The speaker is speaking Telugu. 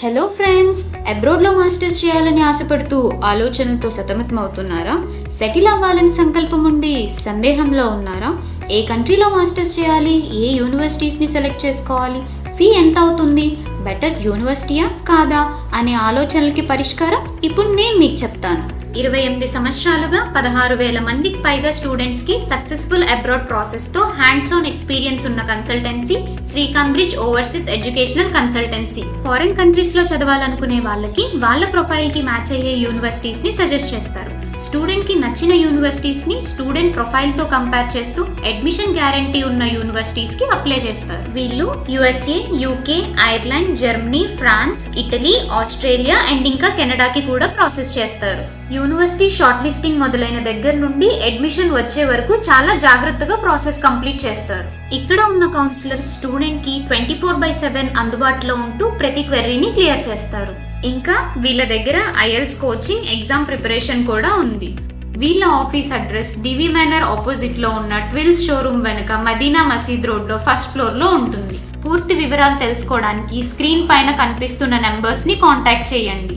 హలో ఫ్రెండ్స్, అబ్రాడ్లో మాస్టర్స్ చేయాలని ఆశపడుతూ ఆలోచనలతో సతమతమవుతున్నారా? సెటిల్ అవ్వాలని సంకల్పం ఉండి సందేహంలో ఉన్నారా? ఏ కంట్రీలో మాస్టర్స్ చేయాలి, ఏ యూనివర్సిటీస్ని సెలెక్ట్ చేసుకోవాలి, ఫీ ఎంత అవుతుంది, బెటర్ యూనివర్సిటీయా కాదా అనే ఆలోచనలకి పరిష్కారం ఇప్పుడు నేను మీకు చెప్తాను. 28 సంవత్సరాలుగా 16,000 మందికి పైగా స్టూడెంట్స్కి సక్సెస్ఫుల్ అబ్రాడ్ ప్రాసెస్తో హ్యాండ్స్ ఆన్ ఎక్స్పీరియన్స్ ఉన్న consultancy Sri Cambridge overseas educational consultancy. Foreign కంట్రీస్లో చదవాలనుకునే వాళ్ళకి వాళ్ళ ప్రొఫైల్కి మ్యాచ్ అయ్యే యూనివర్సిటీస్ని సజెస్ట్ చేస్తారు. స్టూడెంట్కి నచ్చిన యూనివర్సిటీస్ని స్టూడెంట్ ప్రొఫైల్తో కంపేర్ చేస్తూ అడ్మిషన్ గ్యారంటీ ఉన్న యూనివర్సిటీస్కి అప్లై చేస్తారు. వీళ్ళు USA, UK, Ireland, Germany, France, Italy, Australia and ఇంకా కెనడాకి కూడా ప్రాసెస్ చేస్తారు. యూనివర్సిటీ షార్ట్ లిస్టింగ్ మొదలైన దగ్గర నుండి అడ్మిషన్ వచ్చే వరకు చాలా జాగ్రత్తగా ప్రాసెస్ కంప్లీట్ చేస్తారు. ఇక్కడ ఉన్న కౌన్సిలర్ స్టూడెంట్కి 24/7 అందుబాటులో ఉంటూ ప్రతి క్వెరీని క్లియర్ చేస్తారు. ఇంకా వీళ్ళ దగ్గర IELTS కోచింగ్, ఎగ్జామ్ ప్రిపరేషన్ కూడా ఉంది. వీళ్ళ ఆఫీస్ అడ్రస్ డివి మేనర్ ఆపోజిట్లో ఉన్న ట్విల్స్ షోరూమ్ వెనుక మదీనా మసీద్ రోడ్లో ఫస్ట్ ఫ్లోర్లో ఉంటుంది. పూర్తి వివరాలు తెలుసుకోవడానికి స్క్రీన్ పైన కనిపిస్తున్న నెంబర్స్ని కాంటాక్ట్ చేయండి.